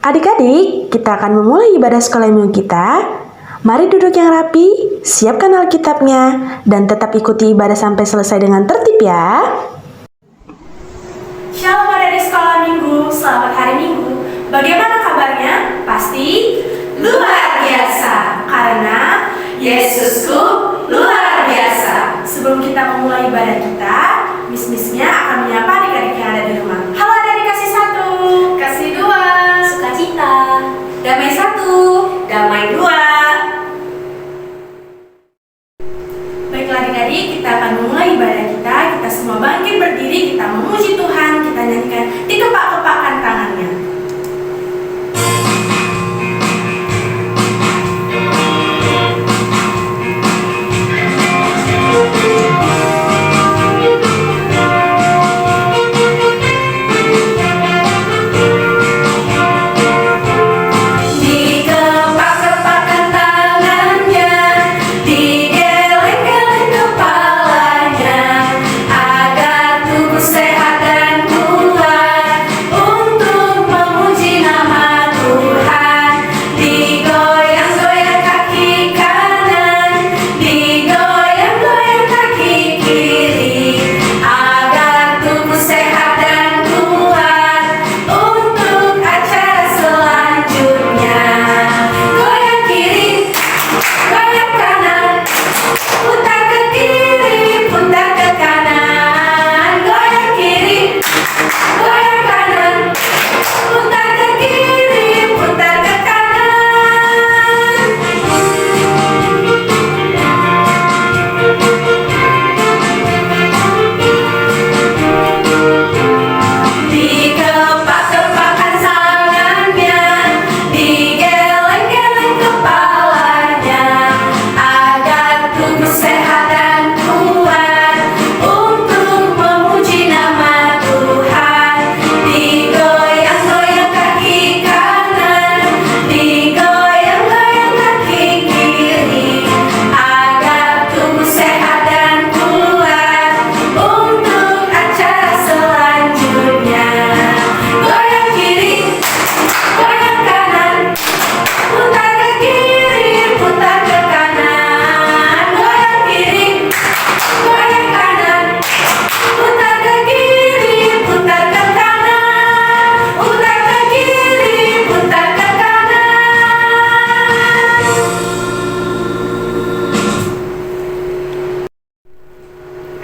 Adik-adik, kita akan memulai ibadah sekolah minggu kita. Mari duduk yang rapi, siapkan Alkitabnya, dan tetap ikuti ibadah sampai selesai dengan tertib ya. Shalom adik sekolah minggu, selamat hari minggu. Bagaimana kabarnya? Pasti luar biasa, karena Yesusku luar biasa. Sebelum kita memulai ibadah kita, Miss-Missnya akan menyapa adik-adik yang ada di rumah. Halo adik-adik, kasih 1, kasih 2, sukacita, damai 1, damai 2. Baiklah adik-adik, kita akan memulai ibadah kita. Kita semua bangkit berdiri, kita memuji Tuhan, kita nyanyikan dikepak-kepakkan tangannya.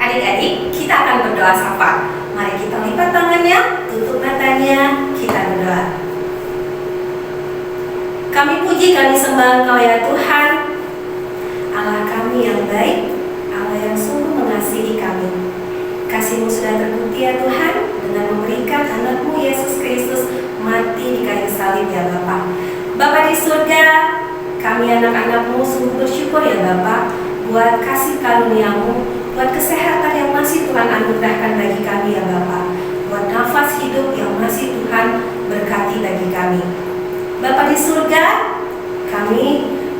Adik-adik, kita akan berdoa syafaat. Mari kita lipat tangannya, tutup matanya, kita berdoa. Kami puji, kami sembah Engkau ya Tuhan, Allah kami yang baik, Allah yang sungguh mengasihi kami. Kasih-Mu sudah terbukti ya Tuhan, dengan memberikan anak-Mu Yesus Kristus mati di kayu salib ya Bapa. Bapa di surga, kami anak-anak-Mu sungguh bersyukur ya Bapa, buat kasih karunia-Mu, buat kesehatan yang masih Tuhan anugerahkan bagi kami ya Bapa, buat nafas hidup yang masih Tuhan berkati bagi kami. Bapa di surga, kami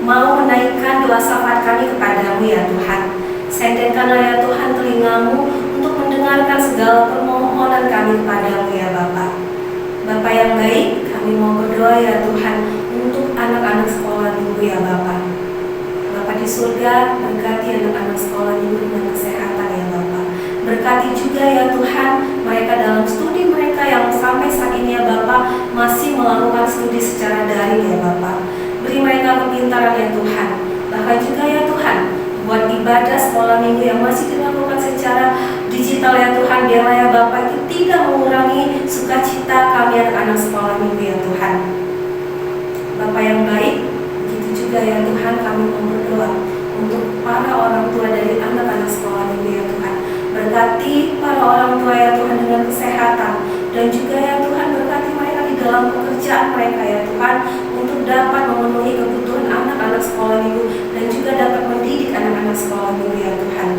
mau menaikkan doa syafaat kami kepadamu ya Tuhan. Sendirikanlah ya Tuhan telingamu untuk mendengarkan segala permohonan kami kepadamu ya Bapa. Bapa yang baik, kami mau berdoa ya Tuhan untuk anak-anak sekolah minggu ya Bapa. Bapa di surga, berkati anak-anak sekolah minggu dengan kesehatan ya Bapa. Berkati juga ya Tuhan mereka dalam studi mereka yang sampai saat ini ya Bapa masih melakukan studi secara daring ya Bapa. Beri mereka kepintaran ya Tuhan. Bahkan juga ya Tuhan, buat ibadah sekolah minggu yang masih dilakukan secara digital ya Tuhan, biarlah ya Bapa itu tidak mengurangi sukacita kami anak-anak sekolah minggu ya Tuhan. Bapa yang baik, begitu juga ya Tuhan kami berdoa untuk para orang tua dari anak-anak sekolah minggu ya Tuhan. Berkati para orang tua ya Tuhan dengan kesehatan. Dan juga ya Tuhan berkati mereka di dalam pekerjaan mereka ya Tuhan, untuk dapat memenuhi kebutuhan anak-anak sekolah minggu dan juga dapat mendidik anak-anak sekolah minggu ya Tuhan.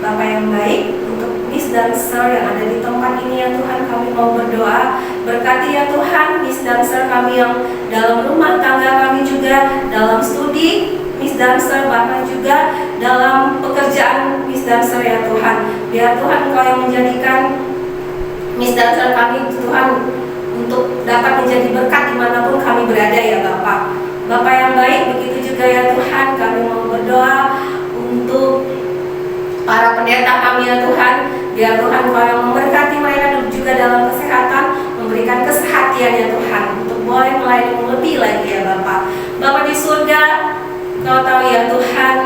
Bapak yang baik, untuk Miss dan Sir yang ada di tempat ini ya Tuhan, kami mau berdoa. Berkati ya Tuhan Miss dan Sir kami yang dalam rumah tangga kami, juga dalam studi Miss dan Sir, bahkan juga dalam pekerjaan Miss dan Sir ya Tuhan. Biar Tuhan Engkau yang menjadikan Miss dan Sir kami Tuhan untuk dapat menjadi berkat dimanapun kami berada ya Bapak. Bapak yang baik, begitu juga ya Tuhan, kami mau berdoa untuk para pendeta kami ya Tuhan. Biar Tuhan Engkau yang memberkati mereka juga dalam kesehatan, memberikan kesehatan ya Tuhan, untuk boleh melayani lebih lagi ya Bapak. Bapak di surga, Kau tahu ya Tuhan,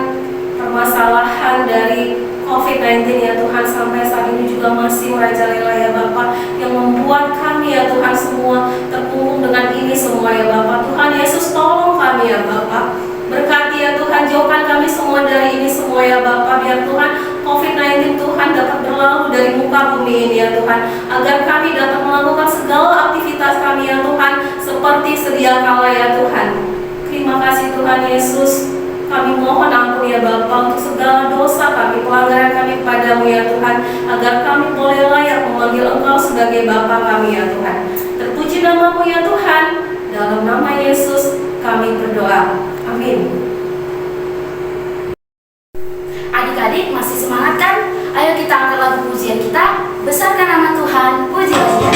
permasalahan dari COVID-19 ya Tuhan sampai saat ini juga masih merajalela ya Bapak, yang membuat kami ya Tuhan semua terkungkung dengan ini semua ya Bapak. Tuhan Yesus tolong kami ya Bapak. Berkati ya Tuhan, jauhkan kami semua dari ini semua ya Bapak. Biar Tuhan COVID-19 Tuhan dapat berlalu dari muka bumi ini ya Tuhan, agar kami dapat melakukan segala aktivitas kami ya Tuhan seperti sedia kala ya Tuhan. Terima kasih Tuhan Yesus. Kami mohon ampun ya Bapa untuk segala dosa kami, pelanggaran kami kepadamu ya Tuhan, agar kami boleh layak memanggil Engkau sebagai Bapa kami ya Tuhan. Terpuji namamu ya Tuhan. Dalam nama Yesus kami berdoa. Amin. Adik-adik masih semangat kan? Ayo kita angkat lagu pujian kita. Besarkan nama Tuhan, pujilah Dia.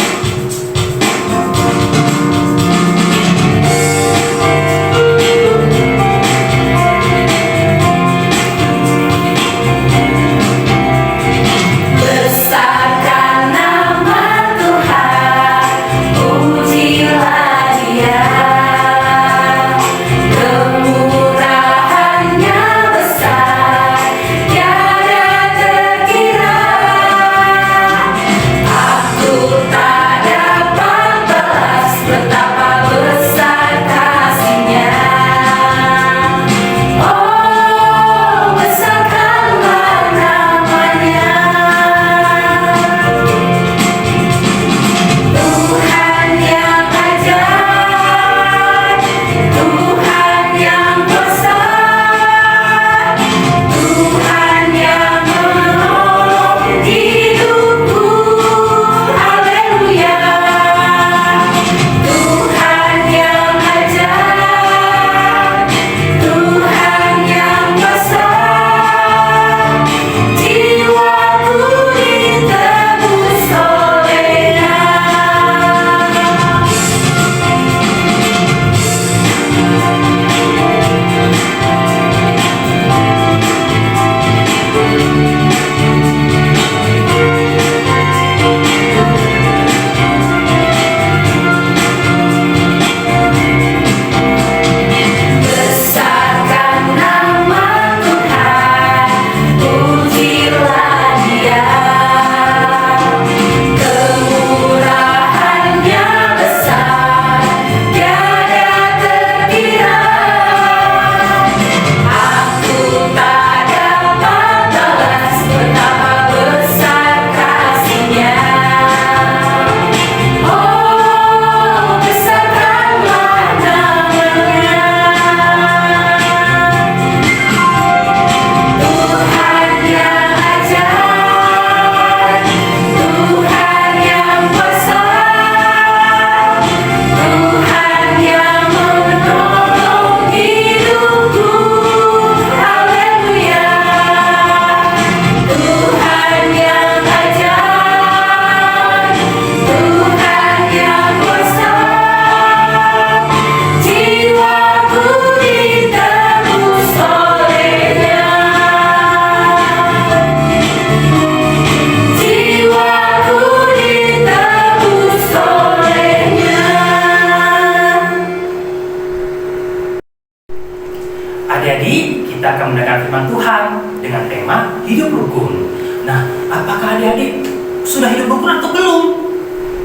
Adik-adik, kita akan mendengar firman Tuhan dengan tema hidup rukun. Nah, apakah adik-adik sudah hidup rukun atau belum?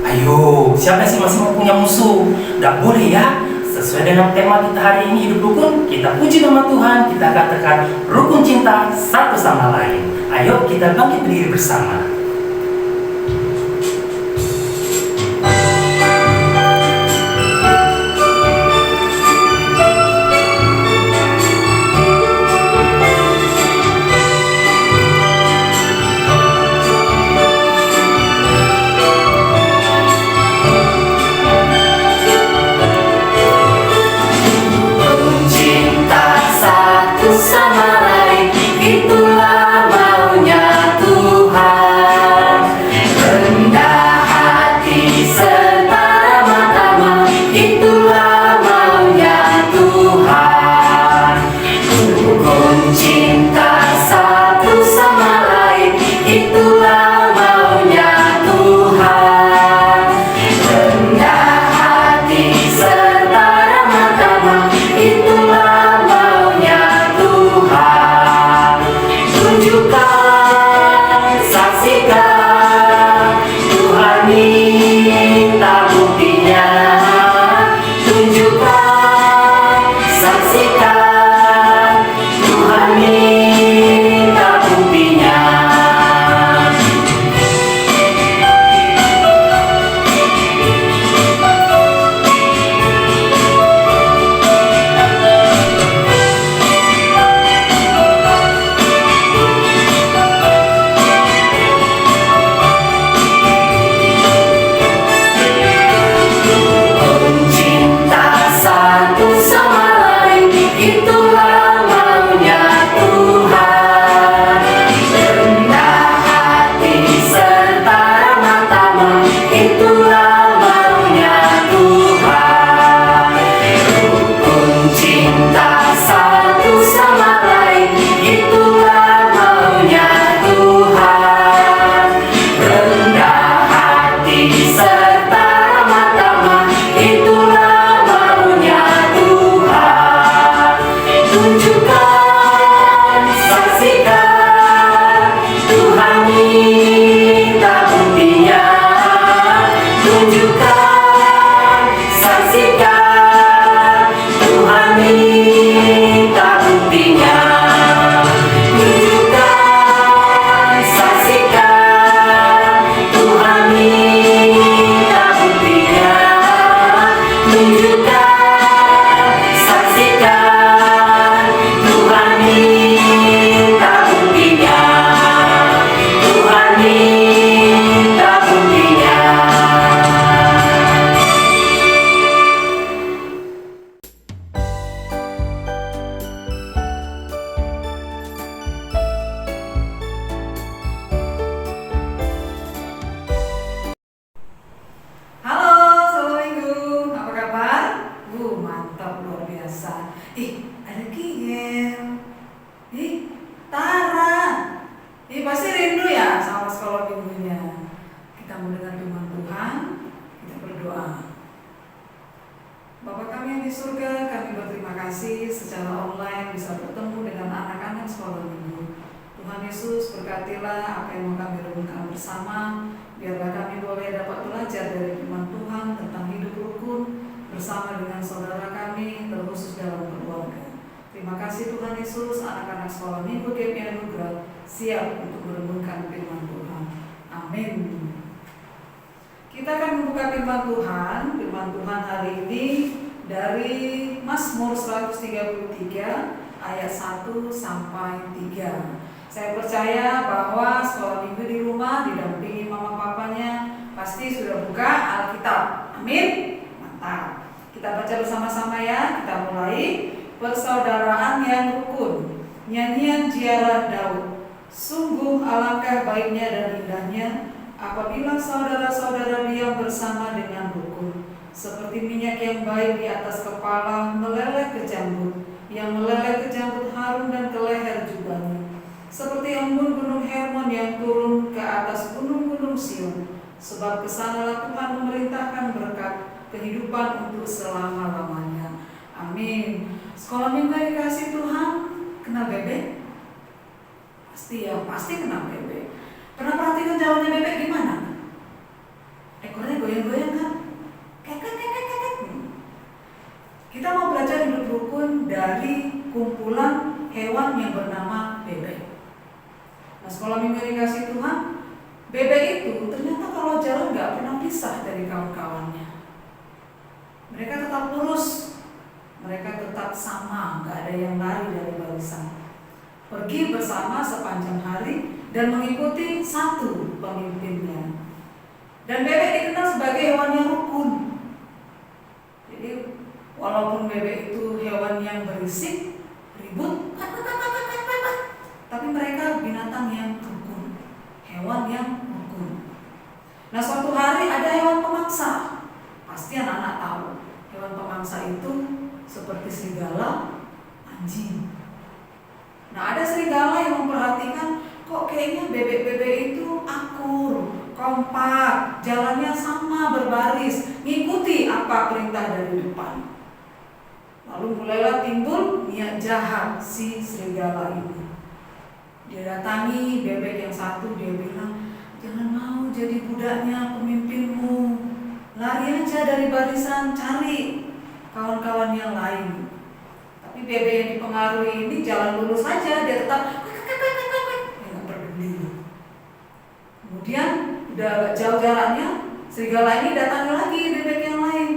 Ayo, siapa sih masih mau punya musuh? Tidak boleh ya, sesuai dengan tema kita hari ini hidup rukun, kita puji nama Tuhan, kita katakan rukun cinta satu sama lain. Ayo kita bangkit berdiri bersama. Sama lain, itulah maunya Tuhan. Rendah hati serta ramah-tamah, itulah maunya Tuhan. Rukun cinta satu sama lain, itulah maunya Tuhan. Rendah hati serta ramah-tamah, itulah tunjukkan, saksikan, Tuhan minta buktinya. Tunjukkan, saksikan, Tuhan minta buktinya. Itulah maunya Tuhan. Rendah hati serta ramah-tamah, itulah maunya Tuhan. Rukun cinta satu sama lain, itulah maunya Tuhan. Rendah hati serta ramah-tamah, itulah maunya Tuhan. Tunjukkan, saksikan, Tuhan minta buktinya. Tunjukkan, saksikan, Tuhan minta buktinya. Tunjukkan, saksikan, Tuhan minta buktinya. Tunjukkan, saksikan, Tuhan minta buktinya. Tuhan minta buktinya. Halo, selamat minggu. Apa kabar? Mantap, luar biasa. Ada Kigel. Tara. Pasti rindu ya sama sekolah minggunya. Kita mendengar firman Tuhan, kita berdoa. Bapak kami yang di surga, kami berterima kasih secara online bisa bertemu dengan anak-anak sekolah minggu. Tuhan Yesus, berkatilah apa yang mau kami renungkan bersama. Biarlah kami boleh dapat belajar dari firman Tuhan tentang hidup rukun bersama dengan saudara kami, terkhusus dalam keluarga. Terima kasih Tuhan Yesus, anak-anak sekolah minggu GP Anugerah siap untuk merenungkan firman Tuhan. Amin. Kita akan membuka firman Tuhan. Firman Tuhan hari ini dari Mazmur 133 ayat 1 sampai 3. Saya percaya bahwa sekolah minggu di rumah didampingi mama papanya pasti sudah buka Alkitab. Amin. Mantap. Kita baca bersama-sama ya. Kita mulai. Persaudaraan yang rukun. Nyanyian ziarah Daud. Sungguh alangkah baiknya dan indahnya apabila saudara-saudara diam bersama dengan rukun. Seperti minyak yang baik di atas kepala meleleh ke janggut, yang meleleh ke janggut Harun dan ke leher jubahnya. Seperti embun gunung Hermon yang turun ke atas gunung-gunung Sion. Sebab kesanalah Tuhan memerintahkan berkat kehidupan untuk selama-lamanya. Amin. Sekolah minggu dikasih Tuhan, kena bebek? Pasti ya, pasti kena bebek. Pernah perhatikan jalannya bebek gimana? Ekornya goyang-goyang kan? Keket. bebek itu ternyata kalau jalan nggak pernah pisah dari kawan-kawannya. Mereka tetap lurus, mereka tetap sama, nggak ada yang lari dari barisan. Pergi bersama sepanjang hari dan mengikuti satu pemimpinnya. Dan bebek dikenal sebagai hewan yang rukun. Jadi walaupun bebek itu hewan yang berisik, ribut, tapi mereka binatang yang rukun, hewan yang rukun. Nah, suatu hari ada hewan pemangsa. Pasti anak-anak tahu, hewan pemangsa itu seperti serigala, anjing. Nah, ada serigala yang memperhatikan, kok kayaknya bebek-bebek itu akur, kompak, jalannya sama, berbaris, ngikuti apa perintah dari depan. Lalu mulailah timbul niat jahat si serigala ini. Dia datangi bebek yang satu, dia bilang, jangan mau jadi budaknya pemimpinmu. Lari aja dari barisan, cari kawan-kawan yang lain. Tapi bebek yang dipengaruhi ini jalan lurus saja, dia tetap nggak peduli. Kemudian udah agak jauh jalannya, serigala ini datangi lagi bebek yang lain.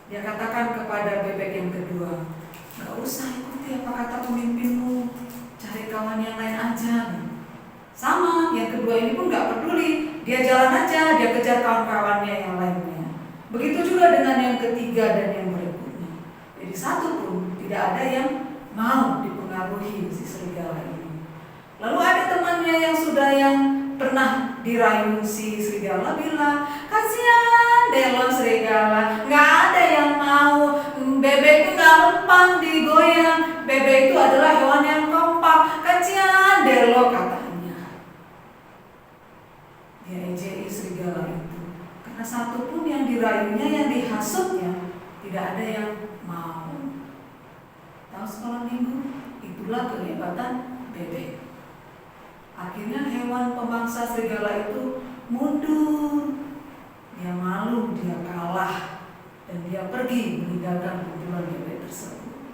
Dia katakan kepada bebek yang kedua, nggak usah ikuti apa kata pemimpinmu, cari kawan yang lain aja. Sama, yang kedua ini pun nggak peduli, dia jalan aja, dia kejar kawan-kawannya yang lainnya. Begitu juga dengan yang ketiga dan yang berikutnya. Jadi satu pun tidak ada yang mau dipengaruhi si serigala ini. Lalu ada temannya yang pernah dirayu si serigala bilang, kasihan deh lo serigala, nggak ada yang mau, bebek itu nggak lempang digoyang, bebek itu adalah hewan yang kompak, kasihan deh lo, katanya. Dia ejeki serigala itu, karena satu pun yang dirayunya, yang dihasutnya, tidak ada yang mau. Tahu sekolah minggu, itulah kehebatan bebek. Akhirnya hewan pemangsa serigala itu mundur. Dia malu, dia kalah, dan dia pergi meninggalkan kumpulan bebek tersebut.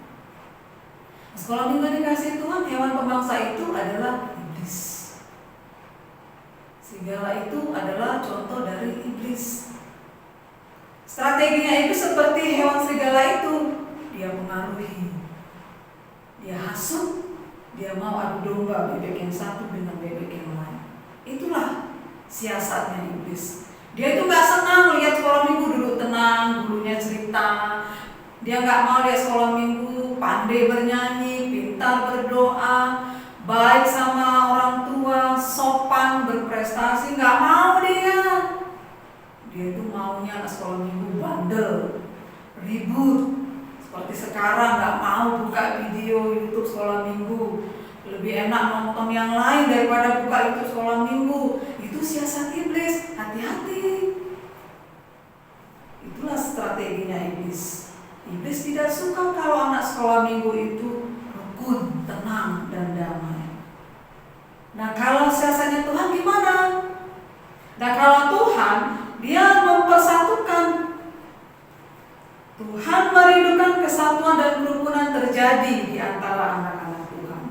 Sekolah minggu dikasih Tuhan, hewan pemangsa itu adalah iblis. Serigala itu adalah contoh dari iblis. Strateginya itu seperti hewan serigala itu, dia mengaruhi, dia hasut, dia mau adu domba bebek yang satu dengan bebek yang lain. Itulah siasatnya iblis. Dia itu gak senang lihat sekolah minggu duduk tenang, gurunya cerita. Dia gak mau lihat sekolah minggu pandai bernyanyi, pintar berdoa, baik sama orang tua, sopan, berprestasi. Gak mau dia. Dia itu maunya sekolah minggu bandel, ribut. Seperti sekarang gak mau buka video YouTube sekolah minggu, lebih enak nonton yang lain daripada buka YouTube sekolah minggu. Itu siasat iblis, hati-hati. Itulah strateginya iblis. Iblis tidak suka kalau anak sekolah minggu itu rukun, tenang, dan damai. Nah, kalau siasatnya Tuhan gimana? Nah, kalau Tuhan, dia mempersatukan. Tuhan merindukan kesatuan dan kerukunan terjadi di antara anak-anak Tuhan.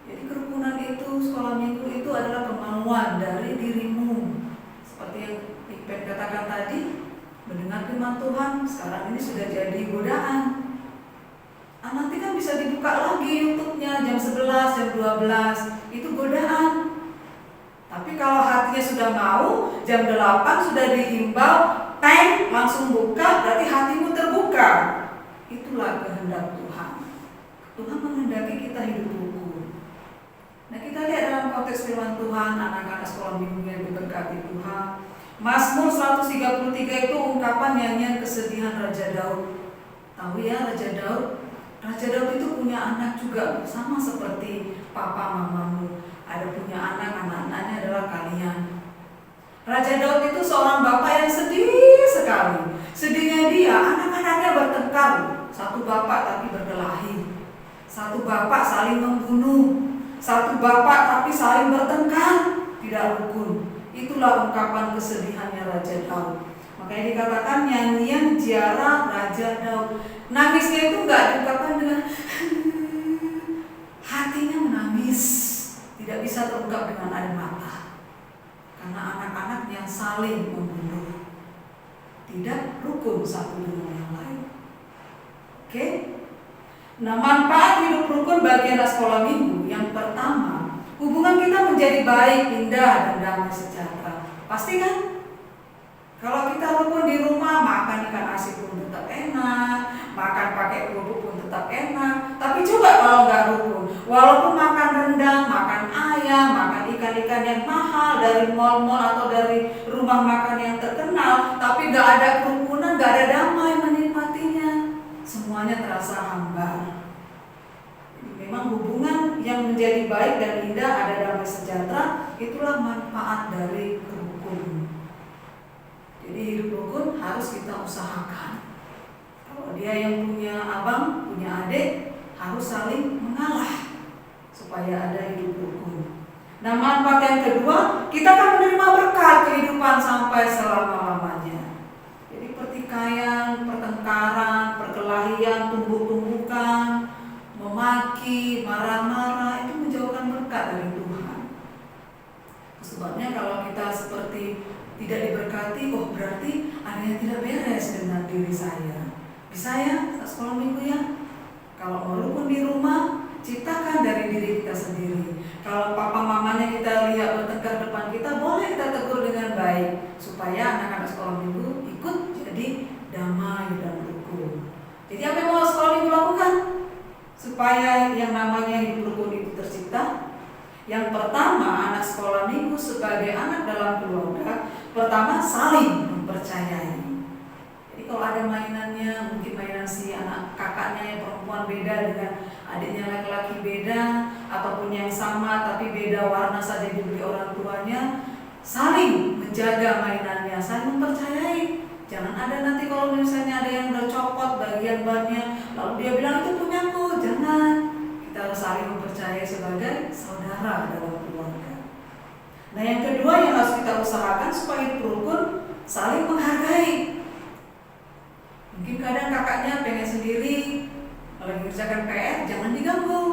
Jadi kerukunan itu, sekolah minggu itu adalah kemauan dari dirimu. Seperti yang Ipen katakan tadi, mendengar firman Tuhan, sekarang ini sudah jadi godaan. Nanti kan bisa dibuka lagi YouTube-nya jam 11, jam 12, itu godaan. Tapi kalau hatinya sudah mau, jam 8 sudah dihimbau, langsung buka, berarti hatimu terbuka. Itulah kehendak Tuhan. Tuhan menghendaki kita hidup rukun. Nah, kita lihat dalam konteks firman Tuhan, anak-anak sekolah minggu yang diberkati Tuhan. Mazmur 133 itu ungkapan nyanyian kesedihan Raja Daud. Tahu ya Raja Daud? Raja Daud itu punya anak juga, sama seperti papa mamamu. Ada punya anak, anak-anaknya adalah kalian. Raja Daud itu seorang bapak yang sedih sekali. Sedihnya dia, anak-anaknya bertengkar. Satu bapak tapi berkelahi. Satu bapak saling membunuh. Satu bapak tapi saling bertengkar. Tidak rukun. Itulah ungkapan kesedihannya Raja Daud. Makanya dikatakan nyanyian ziarah Raja Daud. Nangisnya itu enggak diungkapkan dengan hatinya menangis. Tidak bisa terungkap dengan air mata. yang saling membunuh. Tidak rukun satu dengan yang lain. Oke? Nah, manfaat hidup rukun bagi anak sekolah minggu yang pertama, hubungan kita menjadi baik, indah, dan damai sejahtera. Pasti kan? Kalau kita rukun di rumah, makan ikan asin pun tetap enak, makan pakai kerupuk pun tetap enak. Tapi coba kalau nggak rukun, walaupun makan rendang, makan ayam, makan ikan-ikan yang mahal dari mal-mal atau dari rumah makan yang terkenal, tapi nggak ada kerukunan, nggak ada damai menikmatinya, semuanya terasa hambar. Memang hubungan yang menjadi baik dan indah, ada damai sejahtera, itulah manfaat dari rukun. Jadi hidup rukun harus kita usahakan. Kalau dia yang punya abang, punya adik, harus saling mengalah supaya ada hidup rukun. Nah, manfaat yang kedua, kita akan menerima berkat kehidupan sampai selama-lamanya. Jadi pertikaian, pertengkaran, perkelahian, tumbuk-tumbukan, memaki, marah-marah, itu menjauhkan berkat dari Tuhan. Sebabnya kalau kita seperti tidak diberkati, oh berarti ada yang tidak beres dengan diri saya. Bisa ya, sekolah minggu ya. Kalau mau rukun di rumah, ciptakan dari diri kita sendiri. Kalau papa mamanya kita lihat bertengkar depan kita, boleh kita tegur dengan baik supaya anak-anak sekolah minggu ikut jadi damai dan rukun. Jadi apa yang mau sekolah minggu lakukan supaya yang namanya hidup rukun itu tercipta? Yang pertama, anak sekolah minggu sebagai anak dalam keluarga, pertama saling mempercayai. Jadi kalau ada mainannya, mungkin mainan si anak kakaknya yang perempuan beda dengan adiknya laki-laki beda, ataupun yang sama tapi beda warna saja dibeli orang tuanya, saling menjaga mainannya, saling mempercayai. Jangan ada nanti kalau misalnya ada yang udah copot bagian bannya, lalu dia bilang itu punyaku, jangan. Kita harus saling mempercayai sebagai saudara dalam keluarga. Nah, yang kedua yang harus kita usahakan supaya hidup rukun, saling menghargai. Mungkin kadang kakaknya pengen sendiri, kalau mengerjakan PR jangan diganggu,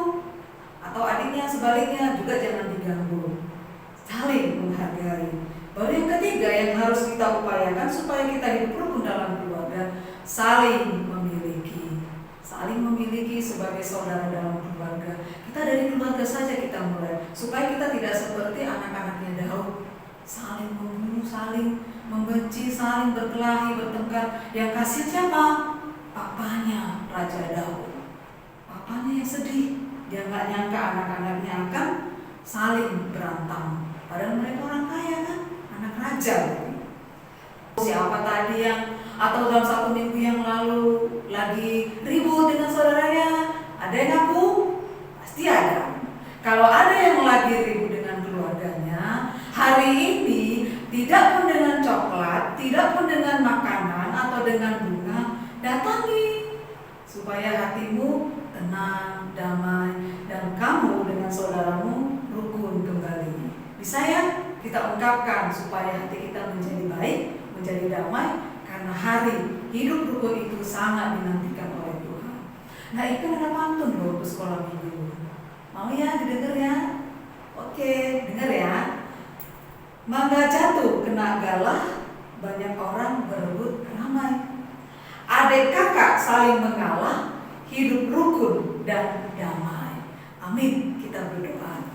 atau adiknya sebaliknya juga jangan diganggu. Saling menghargai. Baru yang ketiga yang harus kita upayakan supaya kita hidup rukun dalam keluarga, saling memiliki. Saling memiliki sebagai saudara dalam keluarga. Kita dari keluarga saja kita mulai, supaya kita tidak seperti anak-anaknya Daud, saling membunuh, saling membenci, saling berkelahi, bertengkar. Yang kasih siapa? Papanya Raja Daud. Papanya yang sedih, dia nggak nyangka anak-anaknya akan saling berantem. Padahal mereka orang kaya kan, anak raja. Siapa tadi yang atau dalam satu minggu yang lalu lagi ribut dengan saudaranya? Ada yang ngaku? Pasti ada. Kalau ada yang lagi ribut dengan keluarganya, hari ini tidak pun dengan coklat, tidak pun dengan makanan atau dengan bunga, datangi supaya hatimu tenang, damai, dan kamu dengan saudaramu rukun kembali. Bisa ya kita ungkapkan supaya hati kita menjadi baik, menjadi damai, karena hari hidup rukun itu sangat dinantikan oleh Tuhan. Nah, itu ada pantun loh ke sekolah minggu. Mau ya didengar ya? Oke, dengar ya. Mangga jatuh kena galah, banyak orang berebut ramai. Adik kakak saling mengalah, hidup rukun dan damai. Amin. Kita berdoa.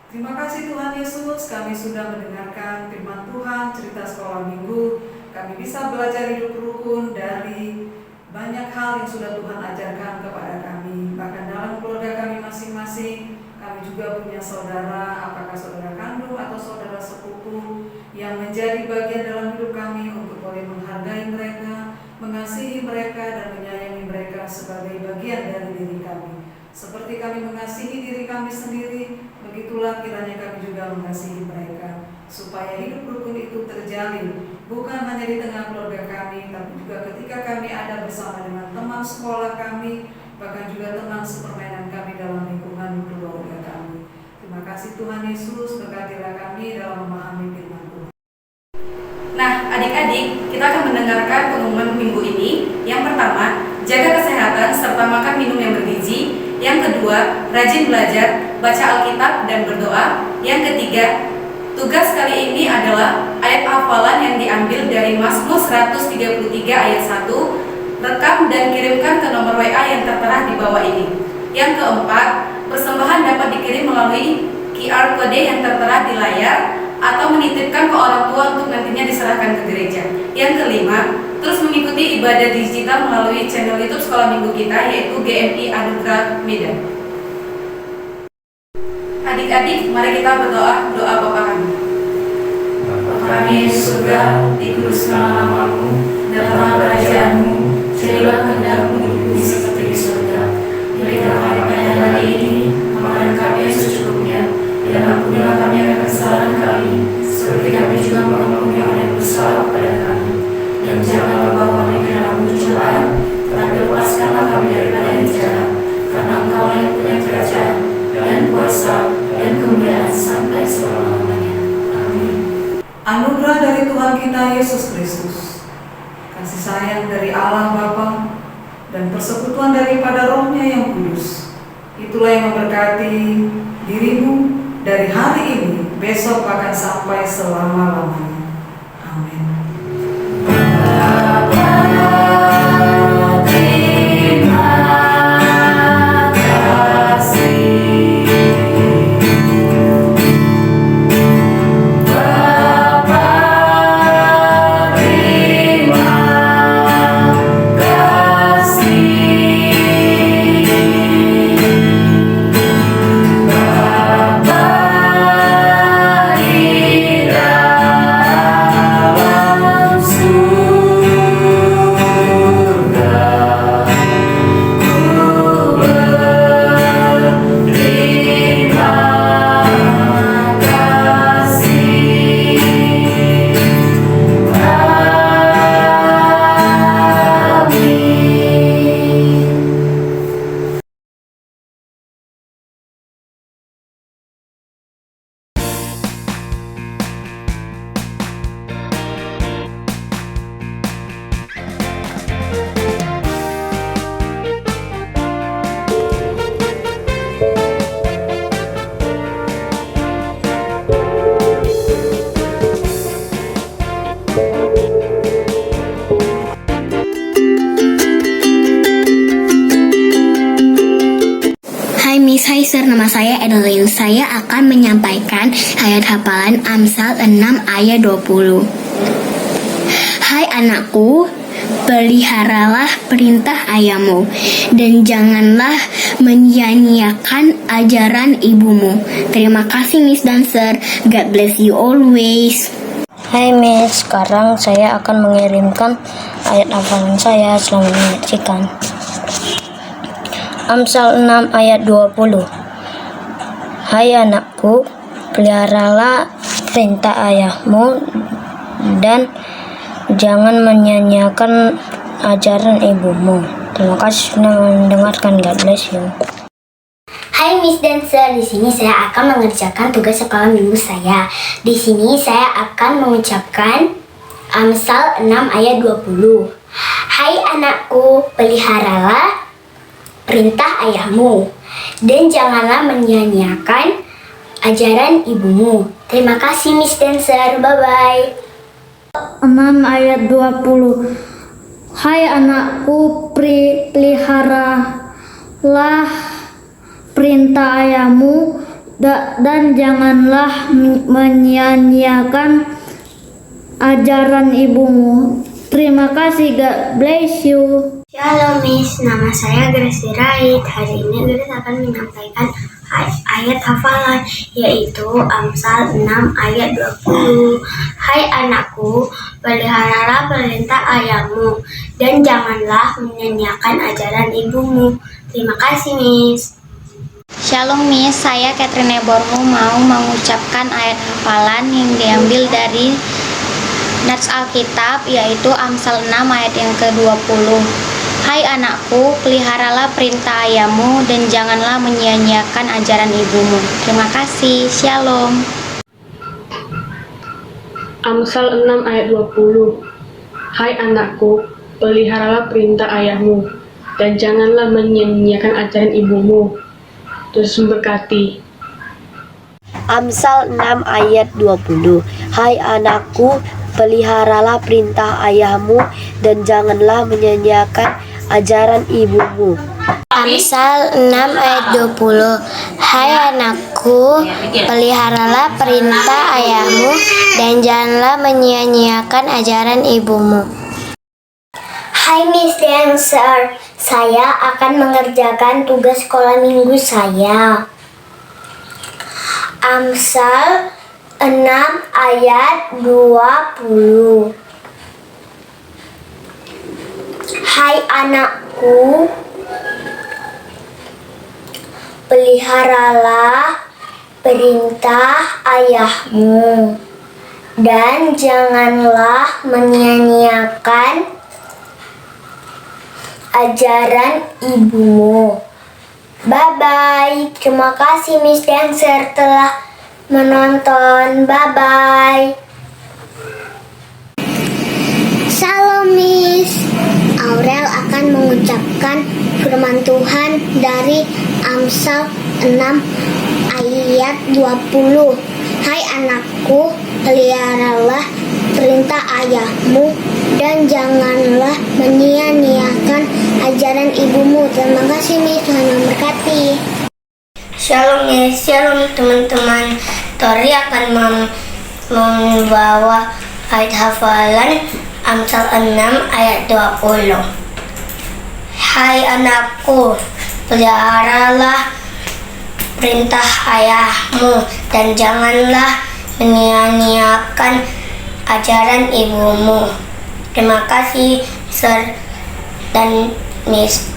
Terima kasih Tuhan Yesus, kami sudah mendengarkan firman Tuhan, cerita sekolah minggu. Kami bisa belajar hidup rukun dari banyak hal yang sudah Tuhan ajarkan kepada kami. Bahkan dalam keluarga kami masing-masing, kami juga punya saudara, apakah saudara kandung atau saudara sepupu, yang menjadi bagian dalam hidup kami untuk boleh menghargai mereka, mengasihi mereka, dan menyayangi mereka sebagai bagian dari diri kami. Seperti kami mengasihi diri kami sendiri, begitulah kiranya kami juga mengasihi mereka, supaya hidup rukun itu terjalin, bukan hanya di tengah keluarga kami, tapi juga ketika kami ada bersama dengan teman sekolah kami, bahkan juga teman sepermainan kami dalam lingkungan keluarga kami. Terima kasih Tuhan Yesus, berkatilah kami dalam memahami firman Tuhan. Nah, adik-adik, kita akan mendengarkan pengumuman minggu ini. Yang pertama, jaga kesehatan serta makan minum yang bergizi. Yang kedua, rajin belajar, baca Alkitab dan berdoa. Yang ketiga, Tugas kali ini adalah ayat hafalan yang diambil dari Mazmur 133 ayat 1. Rekam dan kirimkan ke nomor WA yang tertera di bawah ini. Yang keempat, persembahan dapat dikirim melalui QR kode yang tertera di layar atau menitipkan ke orang tua untuk nantinya diserahkan ke gereja. Yang kelima, terus mengikuti ibadah digital melalui channel YouTube Sekolah Minggu kita, yaitu GMI Anugerah Medan. Adik-adik, mari kita berdoa doa Bapa kami. Bapa kami di surga, dikuduskanlah namamu, datanglah kerajaanmu, jadilah kehendak-mu di bumi seperti di surga. Berikan kami pada hari ini makanan kami yang secukupnya, dan ampunilah kami akan kesalahan kami, seperti kami juga mengampuni orang yang bersalah kepada kami. Dan jangan membawa kami ke dalam pencobaan, tetapi lepaskanlah kami daripada yang jahat, karena Engkau yang punya kerajaan dan kuasa dan kemuliaan sampai selama-lamanya. Amin. Anugerah dari Tuhan kita Yesus Kristus, kasih sayang dari Allah Bapa, dan persekutuan daripada Roh-Nya yang kudus, itulah yang memberkati dirimu dari hari ini, besok bahkan sampai selama-lamanya. Amin. Hai Sir, nama saya Edelin. Saya akan menyampaikan ayat hafalan Amsal 6 ayat 20. Hai anakku, peliharalah perintah ayahmu, dan janganlah menyia-nyiakan ajaran ibumu. Terima kasih Miss dan Sir. God bless you always. Hai Miss, sekarang saya akan mengirimkan ayat hafalan saya. Selamat menyaksikan. Amsal 6 ayat 20. Hai anakku, peliharalah perintah ayahmu dan jangan menyia-nyiakan ajaran ibumu. Terima kasih sudah mendengarkan. God bless you. Hai Miss dan Sir, di sini saya akan mengerjakan tugas sekolah minggu saya. Di sini saya akan mengucapkan Amsal 6 ayat 20. Hai anakku, peliharalah perintah ayahmu, dan janganlah menyia-nyiakan ajaran ibumu. Terima kasih Miss dan Sir, bye-bye. 6 ayat 20. Hai anakku, peliharalah perintah ayahmu, dan janganlah menyia-nyiakan ajaran ibumu. Terima kasih, God bless you. Shalom Miss, nama saya Grace Rait. Hari ini Grace akan menyampaikan ayat hafalan, yaitu Amsal 6 ayat 20. Hai anakku, peliharalah perintah ayahmu, dan janganlah menyia-nyiakan ajaran ibumu. Terima kasih Miss. Shalom Miss, saya Catherine Bormu mau mengucapkan ayat hafalan yang diambil dari Nats Alkitab, yaitu Amsal 6 ayat yang ke-20. Hai anakku, peliharalah perintah ayahmu, dan janganlah menyia-nyiakan ajaran ibumu. Terima kasih, Shalom. Amsal 6 ayat 20. Hai anakku, peliharalah perintah ayahmu, dan janganlah menyia-nyiakan ajaran ibumu. Terus memberkati. Amsal 6 ayat 20. Hai anakku, peliharalah perintah ayahmu dan janganlah menyanyiakan ajaran ibumu. Amsal 6 ayat 20. Hai anakku, peliharalah perintah ayahmu dan janganlah menyia-nyiakan ajaran ibumu. Hai Miss Dancer, saya akan mengerjakan tugas sekolah minggu saya. Amsal 6 ayat 20. Hai anakku, peliharalah perintah ayahmu dan janganlah menyia-nyiakan ajaran ibumu. Bye-bye. Terima kasih Miss Dancer telah menonton. Bye-bye. Shalom Miss. Aurel akan mengucapkan firman Tuhan dari Amsal 6 ayat 20. Hai anakku, peliharalah perintah ayahmu dan janganlah menyia-nyiakan ajaran ibumu. Terima kasih Miss, Tuhan memberkati. Shalom Miss, shalom teman-teman. Tori akan membawa ayat hafalan Amsal 6 ayat 20. Hai anakku, peliharalah perintah ayahmu dan janganlah menyia-nyiakan ajaran ibumu. Terima kasih Sir dan Miss.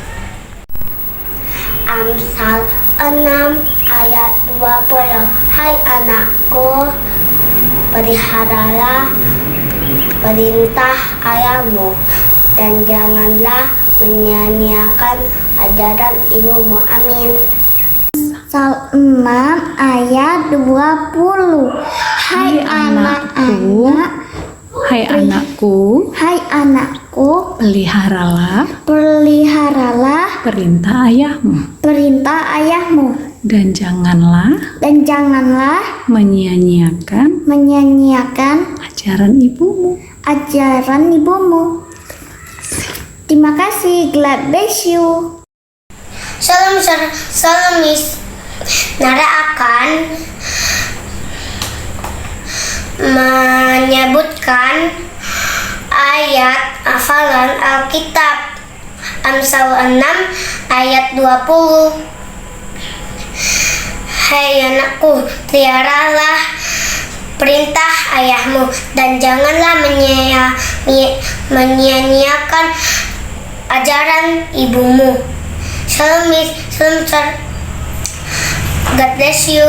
Amsal 6 ayat 20. Hai anakku, peliharalah perintah ayahmu dan janganlah menyia-nyiakan ajaran ibumu. Amin. Amsal 6 ayat 20. Hai anakku, peliharalah perintah ayahmu dan janganlah menyia-nyiakan ajaran ibumu. Terima kasih. God bless you. Salam Miss. Nara akan menyebutkan ayat hafalan Alkitab Amsal 6 ayat 20. Hai anakku, peliharalah perintah ayahmu dan janganlah menyia-nyiakan ajaran ibumu. Shalom Miss, shalom Sir. God bless you.